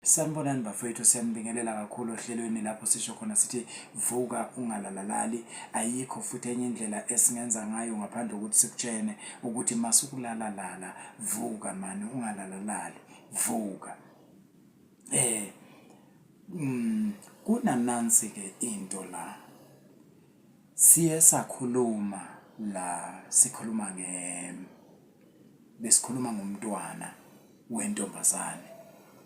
Sanibonani bafowethu, siyanibingelela kakhulu ohlelweni lapho sisho khona sithi vuka ungalalalali. Ayikho futhi enye indlela esingenza ngayo ngaphandle kokuthi sikutshene ukuthi masukulalalala vuka mani, ungalalalali vuka. Kunanansi ke into la siye sakhuluma la besikhuluma ngomntwana wentombazane,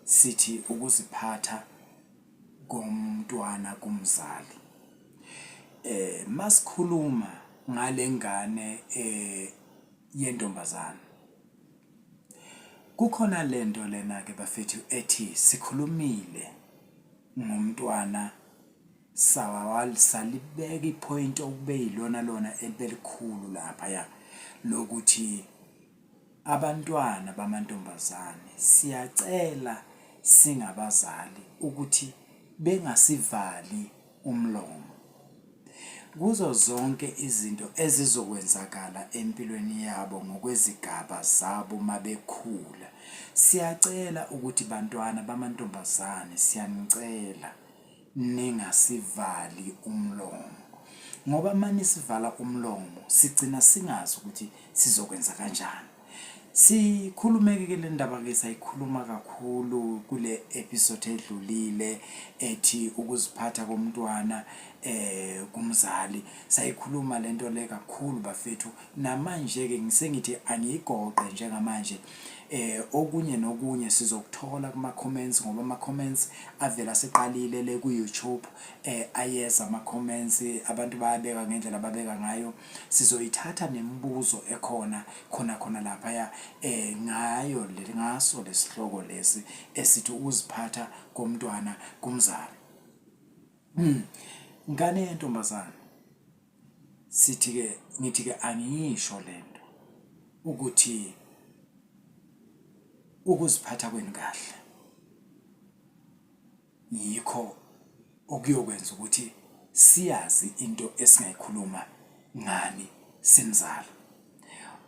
sithi ukuziphatha komntwana kumzali. Masikhuluma ngale ngane yentombazane, kukhona lento lena ke bafethu ethi sikhulumile ngomntwana salibeka ipoint okube yilona elibelikhulu lapha lokuthi abantwana bamantombazane siyacela singabazali ukuthi bengasivali umlomo kuzo zonke izinto ezizokwenzakala empilweni yabo ngokwezigaba zabo mabekhula. Siyacela ukuthi bantwana bamantombazane, siyanicela ningasivali umlomo, ngoba manje sivala umlomo sigcina singazi ukuthi sizokwenza kanjani. Sikhulumeke ke le ndaba ke sayikhuluma kakhulu kule episode edlulile ethi ukuziphatha komntwana kumzali. Sayikhuluma lento le kakhulu bafethu, namanje ke ngisengithi angiyigoqe njengamanje. Okunye nokunye sizokuthola kuma comments, ngoba ama comments avela seqalile le ku YouTube. Ayeza ama comments, abantu bayabeka ngendlela ababeka ngayo. Sizoyithatha nemibuzo ekhona khona lapha ngayo ngaso lesihloko lesi esithi ukuziphatha komntwana kumzali. Ngane yentombazane ngithi ke angiyisho lento ukuthi ukuziphatha kweni kahle yikho okuyokwenza ukuthi siyazi into esingayikhuluma ngani simzala.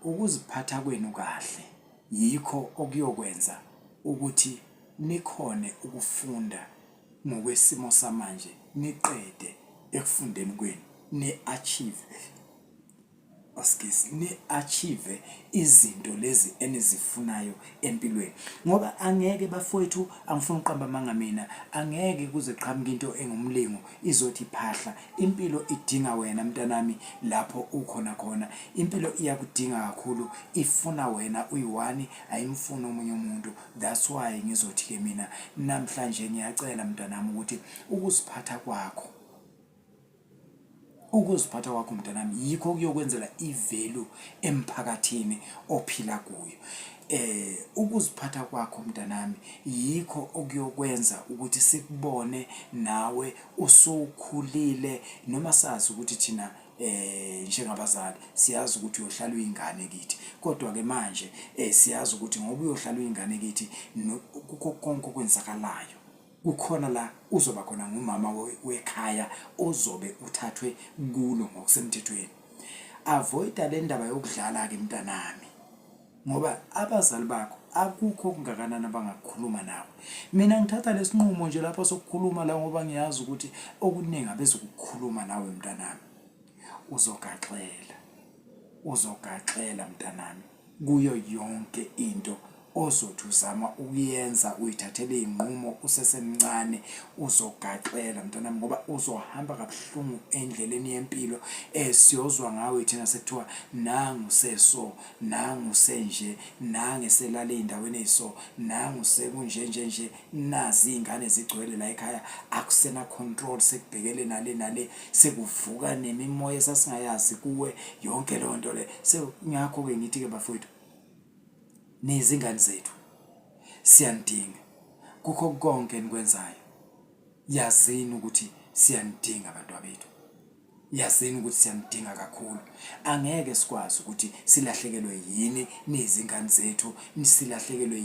Ukuziphatha kwenu kahle yikho okuyokwenza ukuthi nikhone ukufunda ngokwesimo samanje, niqede ekufundeni kwenu, ni-achieve izinto lezi enizifunayo empilweni. Ngoba angeke bafowethu, angifuni uqamba amanga mina, angeke kuze qhamuke into engumlingo izothi phahla. Impilo idinga wena mntanami lapho ukhona khona. Impilo iyakudinga kakhulu, ifuna wena uyi-one, ayimfuni omunye umuntu. That's why ngizothi ke mina namhlanje ngiyacela mntanami ukuthi ukuziphatha kwakho mntanami yikho kuyokwenzela i-value emphakathini ophila kuyo. Ukuziphatha kwakho mntanami yikho okuyokwenza ukuthi sikubone nawe usukhulile, noma sazi ukuthi thina njengabazali siyazi ukuthi uyohlala uyingane kithi, kodwa ke manje siyazi ukuthi ngoba uyohlala uyingane kithi kukho konke okwenzakalayo kukhona la uzoba khona ngumama wekhaya ozobe uthathwe kulo ngokusemthethweni. Avoid le ndaba yokudlala ke mntanami, ngoba abazali bakho akukho okungakanani abangakukhuluma nawe. Mina ngithatha lesinqumo nje lapho sokukhuluma la ngoba ngiyazi ukuthi okuningi abezokukhuluma nawe mntanami. Uzogaxela mntanami kuyo yonke into ozothi uzama ukuyenza, uyithathele inqumo usesemncane. Uzogaxela mntanami ngoba uzohamba kabuhlungu endleleni yempilo. Siyozwa ngawe thina sekuthiwa nangu seso, nangu senje, nange selale endaweni eziso, nangu sekunje nazi ingane zigcwele la ekhaya, akusena control, sekubhekele nale, sekuvuka nemimoya esasingayazi kuwe, yonke le nto le. Ngakho ke ngithi ke bafowethu, nezingane zethu siyanidinga kukho konke enikwenzayo. Yazini ukuthi siyanidinga abantu bethu. yazini ukuthi siyanidinga kakhulu. Angeke sikwazi ukuthi silahlekelwe yini nezingane zethu, silahlekelwe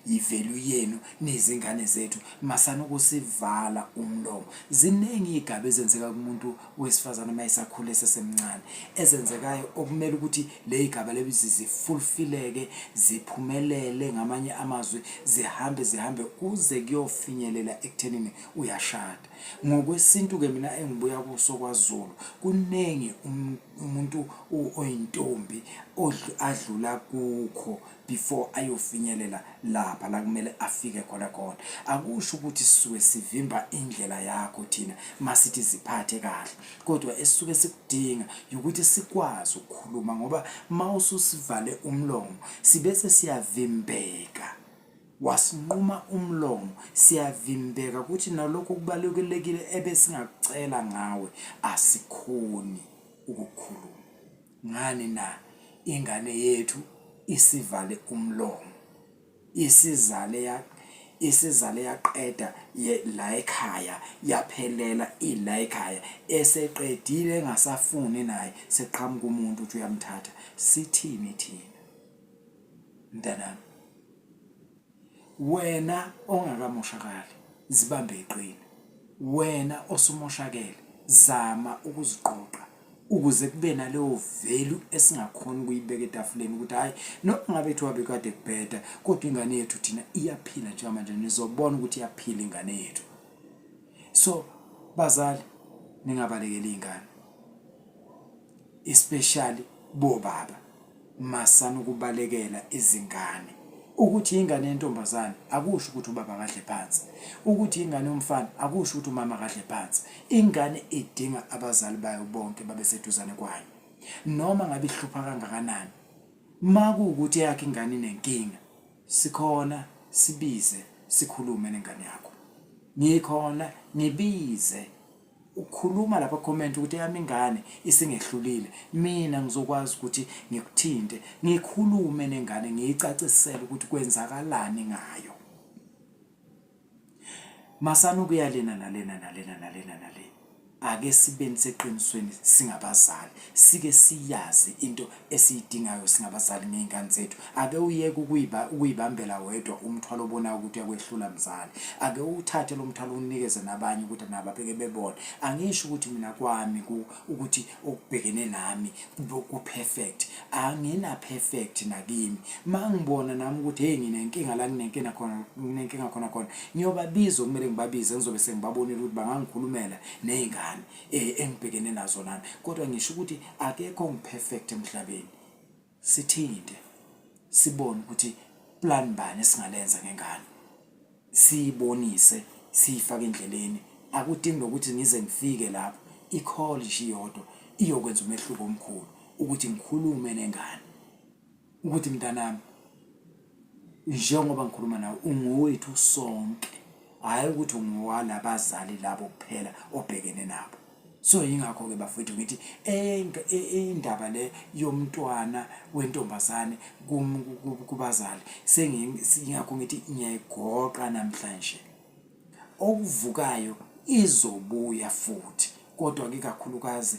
yivalue yenu nezingane zethu masana ukusivala umlomo. Ziningi igaba ezenzeka kumuntu wesifazana mayisakhula esesemncane ezenzekayo okumele ukuthi le igaba lebizi zifulfilleke, ziphumelele, ngamanye amazwi zihambe kuze kuyofinyelela ekuthenini uyashada. Ngokwesintu ke mina engibuya kuso kwaZulu kunengi umuntu oyintombi adlula kukho before ayofinyelela lapha la kumele afike khona. Akusho ukuthi sisuke sivimba indlela yakho thina masithi ziphathe kahle, kodwa esisuke sikudinga ukuthi sikwazi ukukhuluma, ngoba mawususivale umlomo sibese siyavimbeka. Wasinquma umlomo siyavimbeka ukuthi nalokho kubalekile ebesingakucela ngawe asikhoni ukukhuluma. Ngani na ingane yethu isivale umlomo, isizale yaqeda la ekhaya, yaphelela ila ekhaya, eseqedile engasafuni naye seqhamuka umuntu uthi uyamthatha. Sithini thina mntanami? Wena ongakamoshakali zibambe iqini, wena osumoshakele zama ukuziqoqa ukuze kube naleyo value esingakhona ukuyibeka etafuleni ukuthi hayi noma ngabe ethu wabekade kubheda kodwa ingane yethu thina iyaphila njengamanje, nizobona ukuthi iyaphila ingane yethu. So bazali, ningabalekela ingane, especially bobaba, masana ukubalekela izingane. Ukuthi ingane yentombazane akusho ukuthi ubaba kahle phansi, ukuthi ingane yomfana akusho ukuthi umama kahle phansi. Ingane idinga abazali bayo bonke babe seduzane kwayo, noma ngabe ihlupha kangakanani. Makuwukuthi yakhe ingane inenkinga, sikhona sibize sikhulume nengane yakho. Ngikhona nibize ukhuluma lapha comment ukuthi yami ingane isingehlulile, mina ngizokwazi ukuthi ngikuthinte ngikhulume nengane ngiyicacisele ukuthi kwenzakalani ngayo. Masana ukuyalena nalena ake sibeni seqinisweni singabazali, sike siyazi into esiyidingayo singabazali ngezingane zethu. Ake uyeke ukuyibambela wedwa umthwalo obona ukuthi uyakwehlula mzali. Ake uthathe lo mthwalo unikeze nabanye ukuthi nabo abeke bebona. Angisho ukuthi mina kwami ukuthi okubhekene nami ku perfect, angina perfect nakimi. Mangibona nami ukuthi hey nginenkinga la nginenkinga khona, ngiyobabiza okumele ngibabize, ngizobe sengibabonile ukuthi bangangikhulumela nezingane engibhekene nazo nami. Kodwa ngisho ukuthi akekho ngiperfect emhlabeni. Sithinte sibone ukuthi plan bani esingalenza ngengane, siyibonise, siyifake endleleni. Akudingi ukuthi ngize ngifike lapho, i-call nje iyodwa iyokwenza umehluko omkhulu ukuthi ngikhulume nengane ukuthi mntanami, njengoba ngikhuluma nawe ungowethu sonke, hayi ukuthi ungowalabazali labo kuphela obhekene nabo. So yingakho ke bafowethu ngithi indaba le yomntwana wentombazane kubazali singakho ngithi ngiyayigoqa namhlanje. Okuvukayo izobuya futhi, kodwa ke kakhulukazi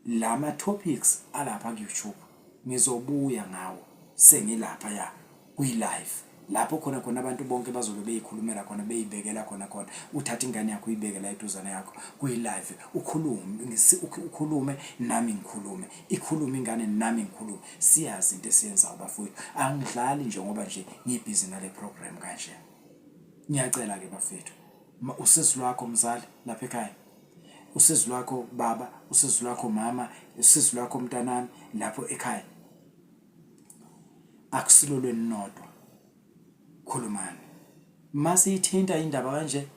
lama topics alapha ku YouTube ngizobuya ngawo sengilapha ya kwi-live lapho khona abantu bonke bazobe beyikhulumela khona, beyibekela khona. Uthatha ingane yakho uyibeke la eduzane yakho kwi-live, ukhulume nami ngikhulume, ikhulume ingane nami ngikhulume, siyazi into esiyenzayo bafowethu. Angidlali nje ngoba nje ngibhizi nale program kanje. Ngiyacela ke bafowethu, usizo lwakho mzali lapha ekhaya, usizo lwakho baba, usizo lwakho mama, usizo lwakho mntanami lapho ekhaya, akusilolweni nodwa. Khulumani mase ithinta indaba kanje,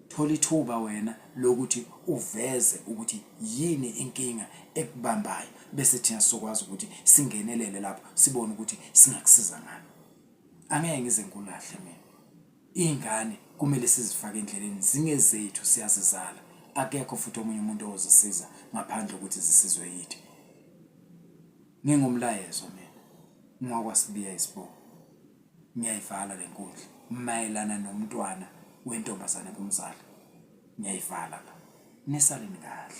thola ithuba wena lokuthi uveze ukuthi yini inkinga ekubambayo, bese thina sokwazi ukuthi singenelele lapho sibone ukuthi singakusiza ngani. Angeke ngize ngikulahle mina. Ingane kumele sizifake endleleni, zingezethu siyazizala. Akekho futhi omunye umuntu ozisiza ngaphandle ukuthi zisizwe yithi. Ngingumlayezo mina ngwakwasibiya isibo, ngiyayivala lenkundla mayelana nomntwana wentombazane kumzali. Ngiyayivala la, nisaleni kahle.